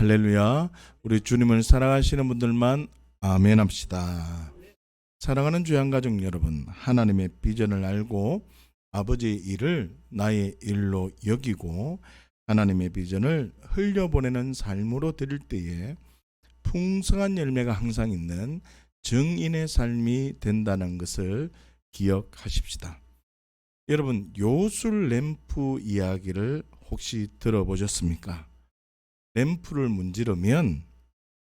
할렐루야. 우리 주님을 사랑하시는 분들만 아멘 합시다. 사랑하는 주양가족 여러분, 하나님의 비전을 알고 아버지의 일을 나의 일로 여기고 하나님의 비전을 흘려보내는 삶으로 드릴 때에 풍성한 열매가 항상 있는 증인의 삶이 된다는 것을 기억하십시다. 여러분, 요술 램프 이야기를 혹시 들어보셨습니까? 램프를 문지르면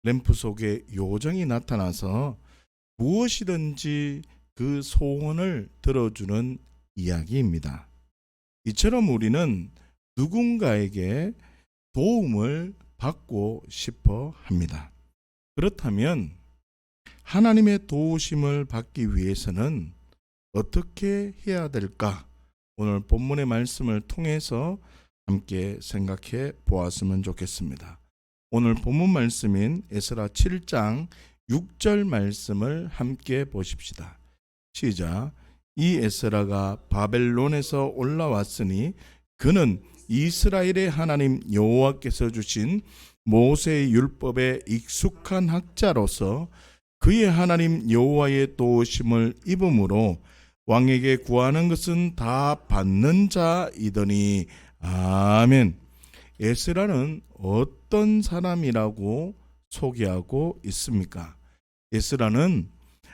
램프 속에 요정이 나타나서 무엇이든지 그 소원을 들어주는 이야기입니다. 이처럼 우리는 누군가에게 도움을 받고 싶어 합니다. 그렇다면 하나님의 도우심을 받기 위해서는 어떻게 해야 될까? 오늘 본문의 말씀을 통해서 함께 생각해 보았으면 좋겠습니다. 오늘 본문 말씀인 에스라 7장 6절 말씀을 함께 보십시다. 시작. 이 에스라가 바벨론에서 올라왔으니 그는 이스라엘의 하나님 여호와께서 주신 모세의 율법에 익숙한 학자로서 그의 하나님 여호와의 도우심을 입음으로 왕에게 구하는 것은 다 받는 자이더니 아멘. 에스라는 어떤 사람이라고 소개하고 있습니까? 에스라는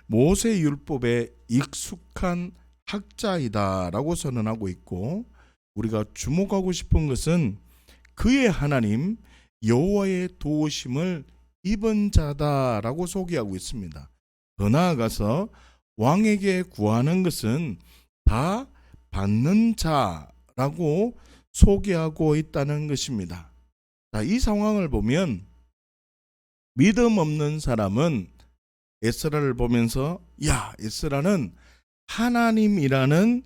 모세 율법에 익숙한 학자이다라고 선언하고 있고, 우리가 주목하고 싶은 것은 그의 하나님 여호와의 도우심을 입은 자다라고 소개하고 있습니다. 더 나아가서 왕에게 구하는 것은 다 받는 자라고 소개하고 있다는 것입니다. 자, 이 상황을 보면 믿음 없는 사람은 에스라를 보면서 에스라는 하나님이라는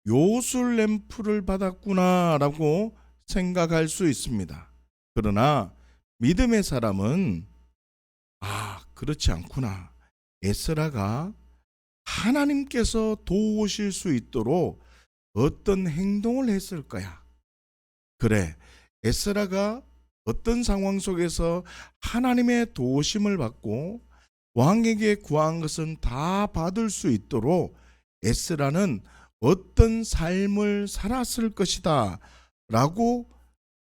요술 램프를 받았구나 라고 생각할 수 있습니다. 그러나 믿음의 사람은 그렇지 않구나. 에스라가 하나님께서 도우실 수 있도록 어떤 행동을 했을 거야. 그래, 에스라가 어떤 상황 속에서 하나님의 도우심을 받고 왕에게 구한 것은 다 받을 수 있도록 에스라는 어떤 삶을 살았을 것이다 라고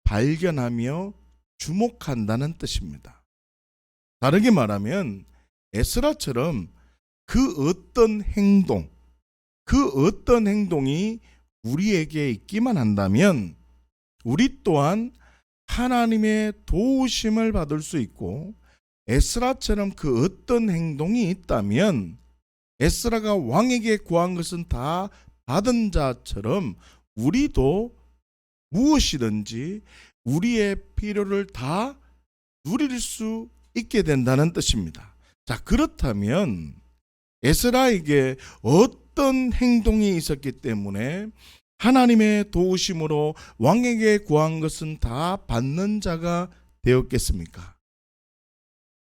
발견하며 주목한다는 뜻입니다. 다르게 말하면 에스라처럼 그 어떤 행동이 우리에게 있기만 한다면 우리 또한 하나님의 도우심을 받을 수 있고, 에스라처럼 그 어떤 행동이 있다면 에스라가 왕에게 구한 것은 다 받은 자처럼 우리도 무엇이든지 우리의 필요를 다 누릴 수 있게 된다는 뜻입니다. 자, 그렇다면 에스라에게 어떤 행동이 있었기 때문에 하나님의 도우심으로 왕에게 구한 것은 다 받는 자가 되었겠습니까?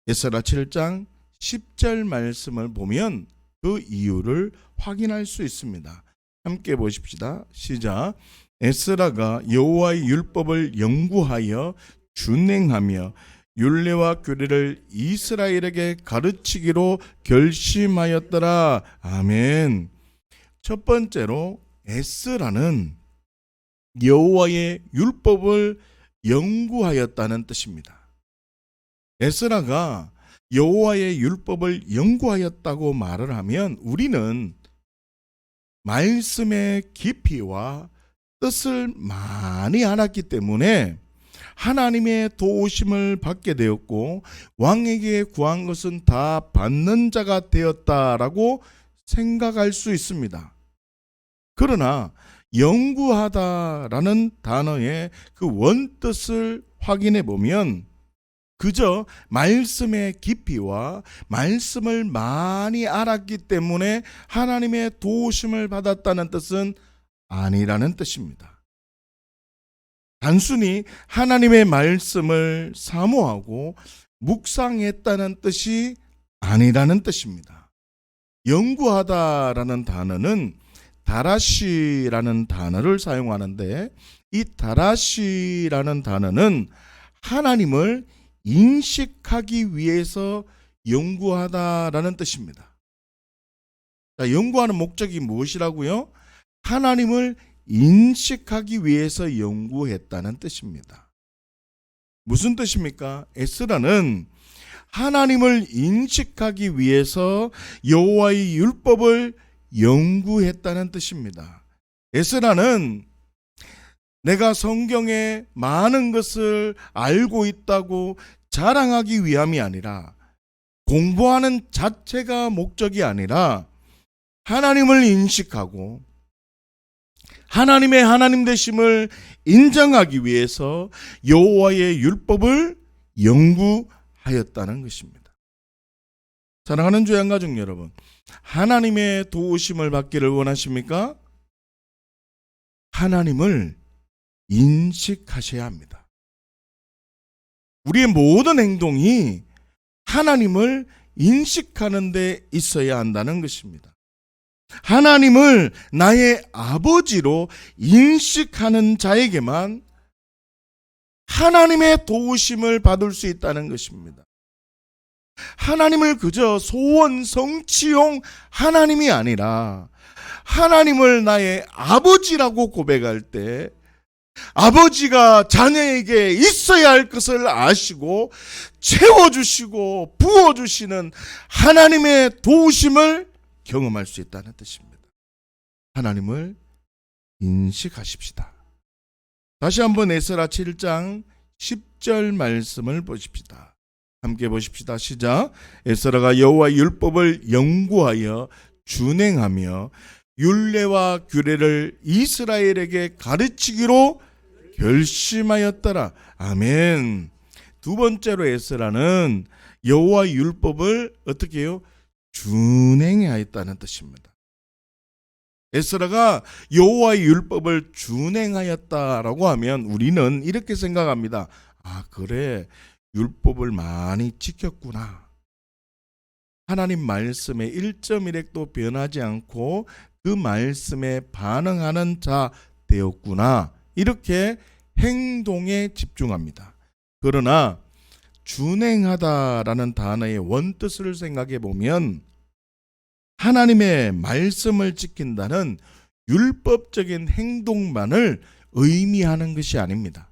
에스라 7장 10절 말씀을 보면 그 이유를 확인할 수 있습니다. 함께 보십시다. 시작. 에스라가 여호와의 율법을 연구하여 준행하며 율례와 규례를 이스라엘에게 가르치기로 결심하였더라. 아멘. 첫 번째로 에스라는 여호와의 율법을 연구하였다는 뜻입니다. 에스라가 여호와의 율법을 연구하였다고 말을 하면 우리는 말씀의 깊이와 뜻을 많이 알았기 때문에 하나님의 도우심을 받게 되었고 왕에게 구한 것은 다 받는 자가 되었다라고 생각할 수 있습니다. 그러나 연구하다라는 단어의 그 원뜻을 확인해 보면 그저 말씀의 깊이와 말씀을 많이 알았기 때문에 하나님의 도우심을 받았다는 뜻은 아니라는 뜻입니다. 단순히 하나님의 말씀을 사모하고 묵상했다는 뜻이 아니라는 뜻입니다. 연구하다라는 단어는 다라시라는 단어를 사용하는데, 이 다라시라는 단어는 하나님을 인식하기 위해서 연구하다라는 뜻입니다. 자, 연구하는 목적이 무엇이라고요? 하나님을 인식하기 위해서 연구했다는 뜻입니다. 무슨 뜻입니까? 에스라는 하나님을 인식하기 위해서 여호와의 율법을 연구했다는 뜻입니다. 에스라는 내가 성경에 많은 것을 알고 있다고 자랑하기 위함이 아니라, 공부하는 자체가 목적이 아니라 하나님을 인식하고 하나님의 하나님 되심을 인정하기 위해서 여호와의 율법을 연구하였다는 것입니다. 사랑하는 주의 한가족 여러분, 하나님의 도우심을 받기를 원하십니까? 하나님을 인식하셔야 합니다. 우리의 모든 행동이 하나님을 인식하는 데 있어야 한다는 것입니다. 하나님을 나의 아버지로 인식하는 자에게만 하나님의 도우심을 받을 수 있다는 것입니다. 하나님을 그저 소원 성취용 하나님이 아니라 하나님을 나의 아버지라고 고백할 때 아버지가 자녀에게 있어야 할 것을 아시고 채워주시고 부어주시는 하나님의 도우심을 경험할 수 있다는 뜻입니다. 하나님을 인식하십시다. 다시 한번 에스라 7장 10절 말씀을 보십시다. 함께 보십시다. 시작. 에스라가 여호와의 율법을 연구하여 준행하며 율례와 규례를 이스라엘에게 가르치기로 결심하였더라. 아멘. 두 번째로 에스라는 여호와의 율법을 어떻게 해요? 준행하였다는 뜻입니다. 에스라가 여호와의 율법을 준행하였다라고 하면 우리는 이렇게 생각합니다. 아, 그래, 율법을 많이 지켰구나. 하나님 말씀에 1.1핵도 변하지 않고 그 말씀에 반응하는 자 되었구나. 이렇게 행동에 집중합니다. 그러나 준행하다라는 단어의 원뜻을 생각해 보면 하나님의 말씀을 지킨다는 율법적인 행동만을 의미하는 것이 아닙니다.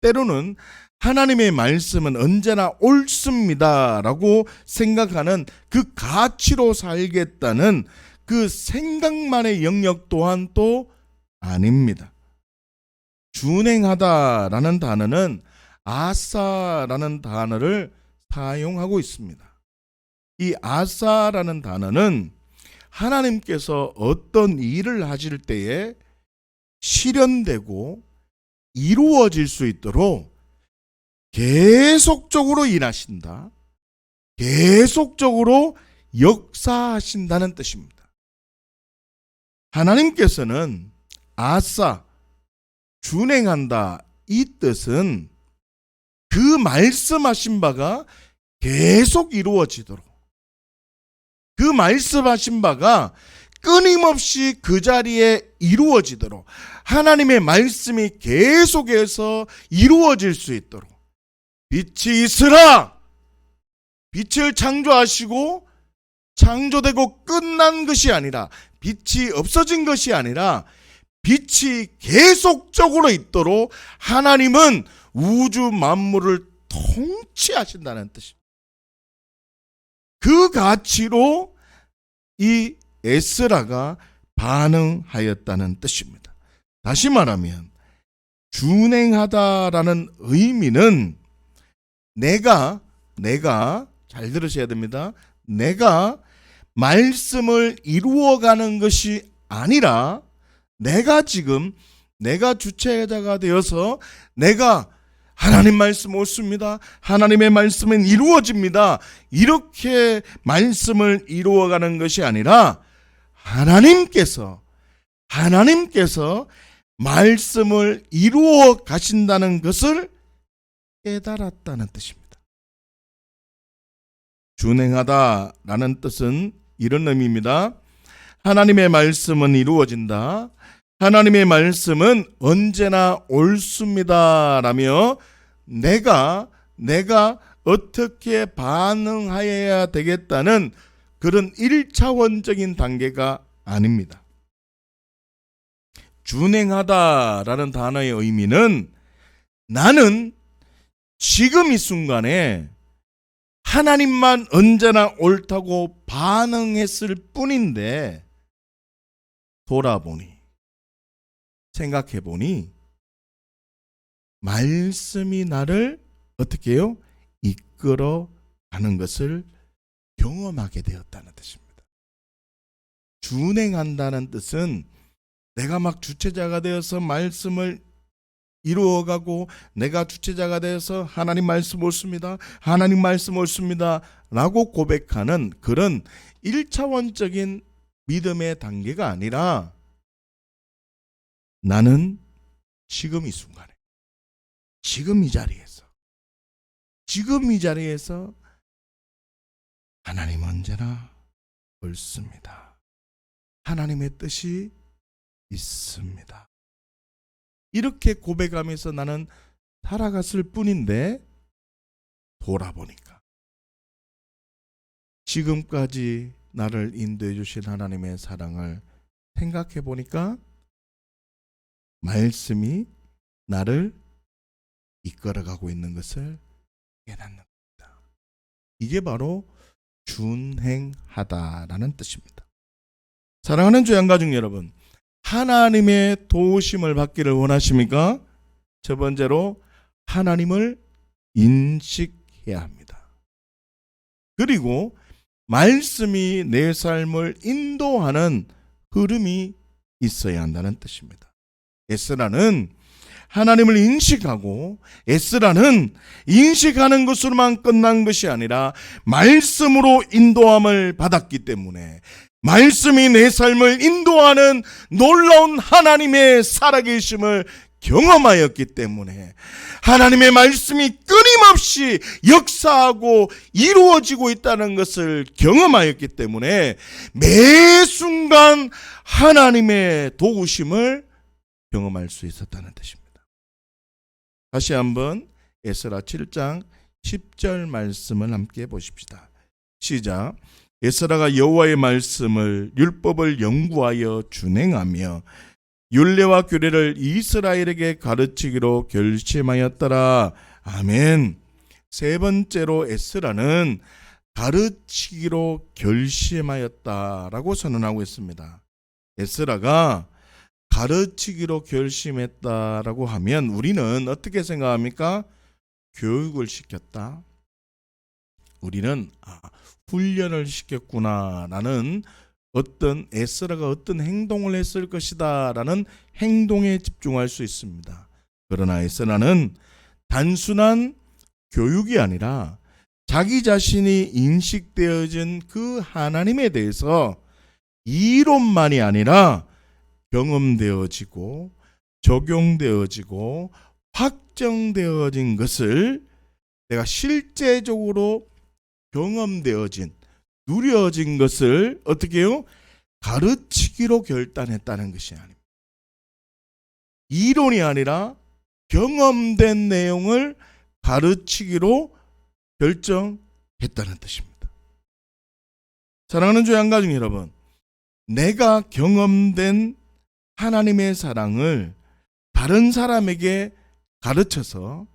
때로는 하나님의 말씀은 언제나 옳습니다라고 생각하는 그 가치로 살겠다는 그 생각만의 영역 또한 또 아닙니다. 준행하다라는 단어는 아사라는 단어를 사용하고 있습니다. 이 아사라는 단어는 하나님께서 어떤 일을 하실 때에 실현되고 이루어질 수 있도록 계속적으로 일하신다, 계속적으로 역사하신다는 뜻입니다. 하나님께서는 아사, 준행한다, 이 뜻은 그 말씀하신 바가 계속 이루어지도록, 그 말씀하신 바가 끊임없이 그 자리에 이루어지도록, 하나님의 말씀이 계속해서 이루어질 수 있도록, 빛이 있으라! 빛을 창조하시고 창조되고 끝난 것이 아니라, 빛이 없어진 것이 아니라 빛이 계속적으로 있도록 하나님은 우주 만물을 통치하신다는 뜻입니다. 그 가치로 이 에스라가 반응하였다는 뜻입니다. 다시 말하면 준행하다라는 의미는 내가 잘 들으셔야 됩니다. 내가 말씀을 이루어가는 것이 아니라 내가 주체자가 되어서 내가 하나님 말씀 옳습니다, 하나님의 말씀은 이루어집니다, 이렇게 말씀을 이루어가는 것이 아니라 하나님께서 말씀을 이루어 가신다는 것을 깨달았다는 뜻입니다. 준행하다라는 뜻은 이런 의미입니다. 하나님의 말씀은 이루어진다, 하나님의 말씀은 언제나 옳습니다라며 내가 내가 어떻게 반응하여야 되겠다는 그런 1차원적인 단계가 아닙니다. 준행하다라는 단어의 의미는 나는 지금 이 순간에 하나님만 언제나 옳다고 반응했을 뿐인데 돌아보니 생각해보니 말씀이 나를 어떻게 해요? 이끌어 가는 것을 경험하게 되었다는 뜻입니다. 준행한다는 뜻은 내가 막 주체자가 되어서 말씀을 이루어가고 내가 주체자가 되어서 하나님 말씀 옳습니다. 하나님 말씀 옳습니다. 라고 고백하는 그런 1차원적인 믿음의 단계가 아니라 나는 지금 이 순간에 지금 이 자리에서 하나님 언제나 옳습니다. 하나님의 뜻이 있습니다. 이렇게 고백하면서 나는 살아갔을 뿐인데 돌아보니까 지금까지 나를 인도해 주신 하나님의 사랑을 생각해 보니까 말씀이 나를 이끌어가고 있는 것을 깨닫는 겁니다. 이게 바로 준행하다라는 뜻입니다. 사랑하는 주 양가족 여러분, 하나님의 도우심을 받기를 원하십니까? 첫 번째로 하나님을 인식해야 합니다. 그리고 말씀이 내 삶을 인도하는 흐름이 있어야 한다는 뜻입니다. 에스라는 하나님을 인식하고 에스라는 인식하는 것으로만 끝난 것이 아니라 말씀으로 인도함을 받았기 때문에 말씀이 내 삶을 인도하는 놀라운 하나님의 살아계심을 경험하였기 때문에 하나님의 말씀이 끊임없이 역사하고 이루어지고 있다는 것을 경험하였기 때문에 매 순간 하나님의 도우심을 경험할 수 있었다는 뜻입니다. 다시 한번 에스라 7장 10절 말씀을 함께 보십시다. 시작. 에스라가 여호와의 말씀을 율법을 연구하여 준행하며 율례와 규례를 이스라엘에게 가르치기로 결심하였더라. 아멘. 세 번째로 에스라는 가르치기로 결심하였다라고 선언하고 있습니다. 에스라가 가르치기로 결심했다라고 하면 우리는 어떻게 생각합니까? 교육을 시켰다. 우리는 훈련을 시켰구나라는 어떤 에스라가 어떤 행동을 했을 것이다라는 행동에 집중할 수 있습니다. 그러나 에스라는 단순한 교육이 아니라 자기 자신이 인식되어진 그 하나님에 대해서 이론만이 아니라 경험되어지고 적용되어지고 확정되어진 것을 내가 실제적으로 경험되어진 누려진 것을 어떻게 해요? 가르치기로 결단했다는 것이 아닙니다. 이론이 아니라 경험된 내용을 가르치기로 결정했다는 뜻입니다. 사랑하는 주 양가족 여러분, 내가 경험된 하나님의 사랑을 다른 사람에게 가르쳐서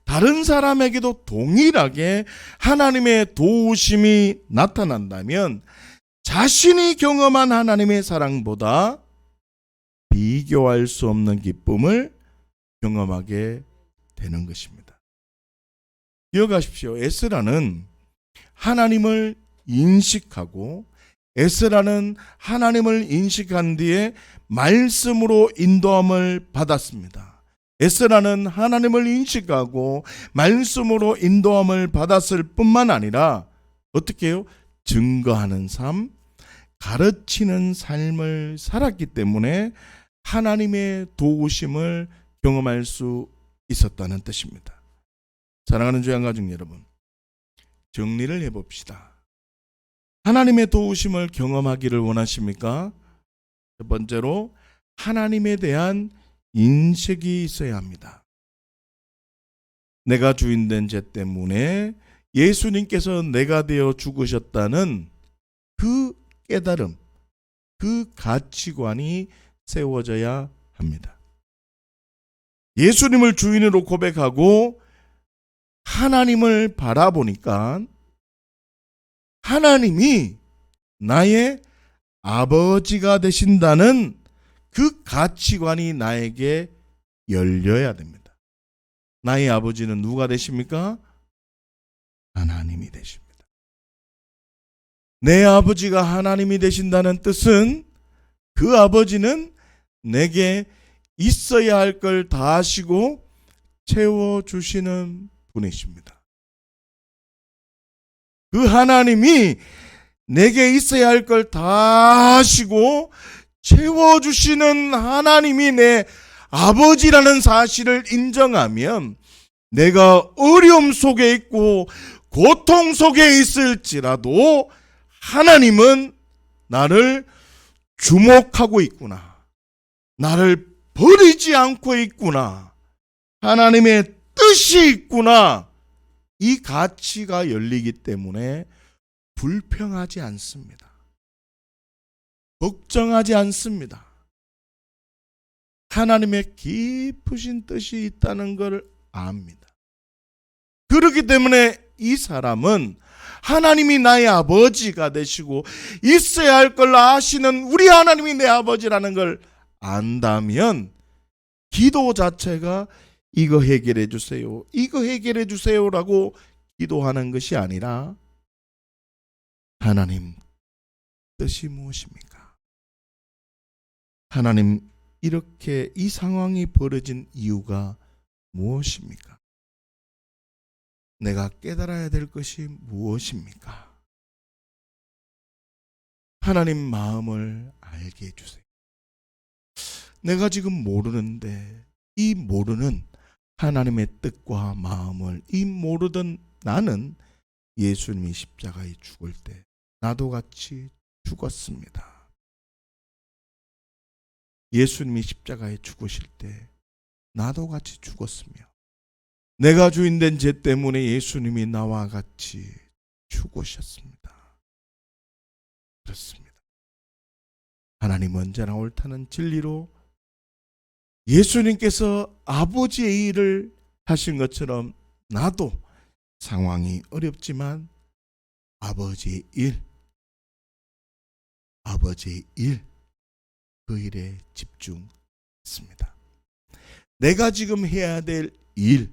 다른 사람에게도 동일하게 하나님의 도우심이 나타난다면 자신이 경험한 하나님의 사랑보다 비교할 수 없는 기쁨을 경험하게 되는 것입니다. 기억하십시오. 에스라는 하나님을 인식하고 에스라는 하나님을 인식한 뒤에 말씀으로 인도함을 받았습니다. 에스라는 하나님을 인식하고 말씀으로 인도함을 받았을 뿐만 아니라 어떻게 해요? 증거하는 삶, 가르치는 삶을 살았기 때문에 하나님의 도우심을 경험할 수 있었다는 뜻입니다. 사랑하는 주 양가족 여러분, 정리를 해봅시다. 하나님의 도우심을 경험하기를 원하십니까? 첫 번째로 하나님에 대한 인식이 있어야 합니다. 내가 주인된 죄 때문에 예수님께서 내가 되어 죽으셨다는 그 깨달음, 그 가치관이 세워져야 합니다. 예수님을 주인으로 고백하고 하나님을 바라보니까 하나님이 나의 아버지가 되신다는 그 가치관이 나에게 열려야 됩니다. 나의 아버지는 누가 되십니까? 하나님이 되십니다. 내 아버지가 하나님이 되신다는 뜻은 그 아버지는 내게 있어야 할 걸 다 하시고 채워주시는 분이십니다. 그 하나님이 내게 있어야 할 걸 다 하시고 채워주시는 하나님이 내 아버지라는 사실을 인정하면 내가 어려움 속에 있고 고통 속에 있을지라도 하나님은 나를 주목하고 있구나. 나를 버리지 않고 있구나. 하나님의 뜻이 있구나. 이 가치가 열리기 때문에 불평하지 않습니다. 걱정하지 않습니다. 하나님의 깊으신 뜻이 있다는 것을 압니다. 그렇기 때문에 이 사람은 하나님이 나의 아버지가 되시고 있어야 할 걸 아시는 우리 하나님이 내 아버지라는 걸 안다면 기도 자체가 이거 해결해 주세요, 이거 해결해 주세요라고 기도하는 것이 아니라 하나님 뜻이 무엇입니까? 하나님 이렇게 이 상황이 벌어진 이유가 무엇입니까? 내가 깨달아야 될 것이 무엇입니까? 하나님 마음을 알게 해주세요. 내가 지금 모르는데 이 모르는 하나님의 뜻과 마음을 이 모르던 나는 예수님이 십자가에 죽을 때 나도 같이 죽었습니다. 예수님이 십자가에 죽으실 때 나도 같이 죽었으며 내가 주인된 죄 때문에 예수님이 나와 같이 죽으셨습니다. 그렇습니다. 하나님 언제나 옳다는 진리로 예수님께서 아버지의 일을 하신 것처럼 나도 상황이 어렵지만 아버지의 일, 그 일에 집중했습니다. 내가 지금 해야 될 일,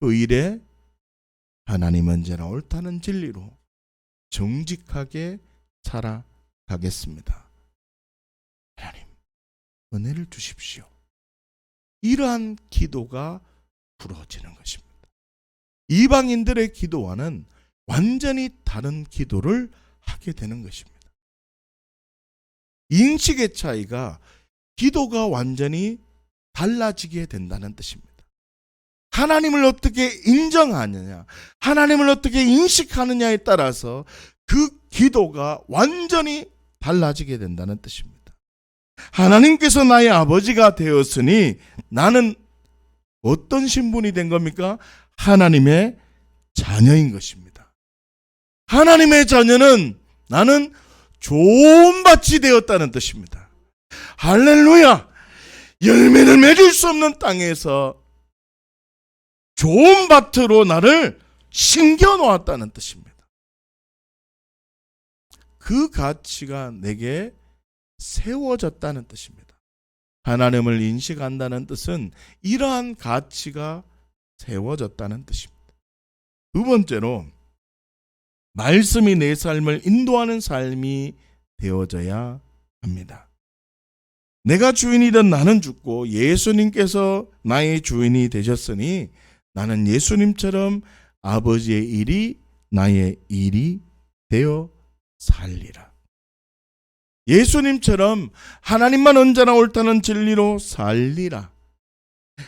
그 일에 하나님 언제나 옳다는 진리로 정직하게 살아가겠습니다. 하나님, 은혜를 주십시오. 이러한 기도가 부러지는 것입니다. 이방인들의 기도와는 완전히 다른 기도를 하게 되는 것입니다. 인식의 차이가 기도가 완전히 달라지게 된다는 뜻입니다. 하나님을 어떻게 인정하느냐, 하나님을 어떻게 인식하느냐에 따라서 그 기도가 완전히 달라지게 된다는 뜻입니다. 하나님께서 나의 아버지가 되었으니 나는 어떤 신분이 된 겁니까? 하나님의 자녀인 것입니다. 하나님의 자녀는 나는 좋은 밭이 되었다는 뜻입니다. 할렐루야! 열매를 맺을 수 없는 땅에서 좋은 밭으로 나를 심겨 놓았다는 뜻입니다. 그 가치가 내게 세워졌다는 뜻입니다. 하나님을 인식한다는 뜻은 이러한 가치가 세워졌다는 뜻입니다. 두 번째로 말씀이 내 삶을 인도하는 삶이 되어져야 합니다. 내가 주인이던 나는 죽고 예수님께서 나의 주인이 되셨으니 나는 예수님처럼 아버지의 일이 나의 일이 되어 살리라. 예수님처럼 하나님만 언제나 옳다는 진리로 살리라.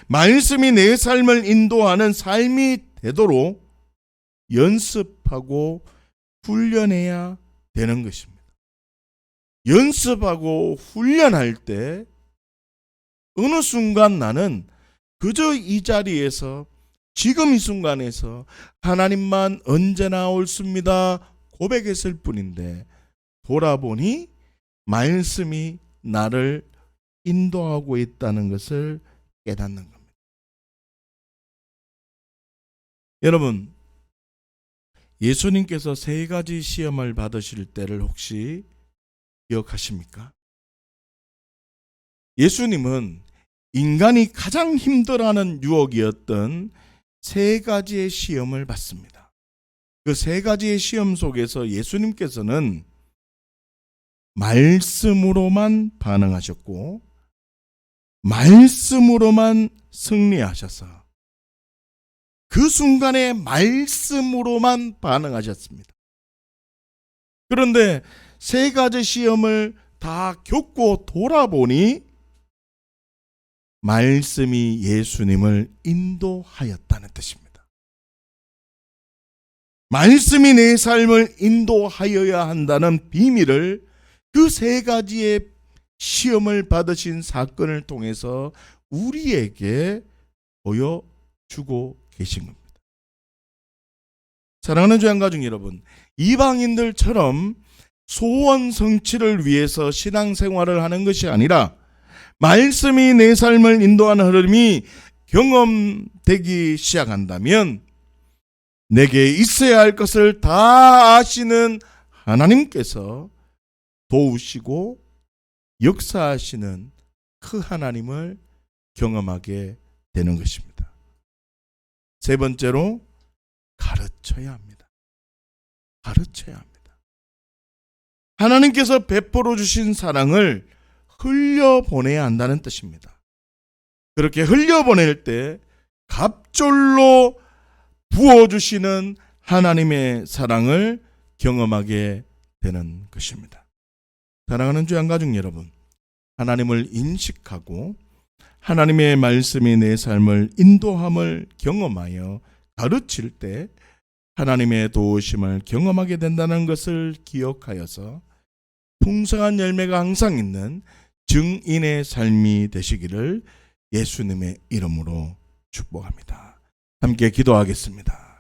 말씀이 내 삶을 인도하는 삶이 되도록 연습하고 훈련해야 되는 것입니다. 연습하고 훈련할 때 어느 순간 나는 그저 이 자리에서 지금 이 순간에서 하나님만 언제나 옳습니다 고백했을 뿐인데 돌아보니 말씀이 나를 인도하고 있다는 것을 깨닫는 겁니다. 여러분, 예수님께서 3가지 시험을 받으실 때를 혹시 기억하십니까? 예수님은 인간이 가장 힘들어하는 유혹이었던 3가지의 시험을 받습니다. 그 3가지의 시험 속에서 예수님께서는 말씀으로만 반응하셨고 말씀으로만 승리하셔서 그 순간에 말씀으로만 반응하셨습니다. 그런데 3가지 시험을 다 겪고 돌아보니 말씀이 예수님을 인도하였다는 뜻입니다. 말씀이 내 삶을 인도하여야 한다는 비밀을 그 3가지의 시험을 받으신 사건을 통해서 우리에게 보여주고 계신 겁니다. 사랑하는 주양가족 여러분, 이방인들처럼 소원 성취를 위해서 신앙생활을 하는 것이 아니라 말씀이 내 삶을 인도하는 흐름이 경험되기 시작한다면 내게 있어야 할 것을 다 아시는 하나님께서 도우시고 역사하시는 그 하나님을 경험하게 되는 것입니다. 3번째로 가르쳐야 합니다. 가르쳐야 합니다. 하나님께서 베풀어 주신 사랑을 흘려보내야 한다는 뜻입니다. 그렇게 흘려보낼 때 갑절로 부어주시는 하나님의 사랑을 경험하게 되는 것입니다. 사랑하는 주양가족 여러분, 하나님을 인식하고 하나님의 말씀이 내 삶을 인도함을 경험하여 가르칠 때 하나님의 도우심을 경험하게 된다는 것을 기억하여서 풍성한 열매가 항상 있는 증인의 삶이 되시기를 예수님의 이름으로 축복합니다. 함께 기도하겠습니다.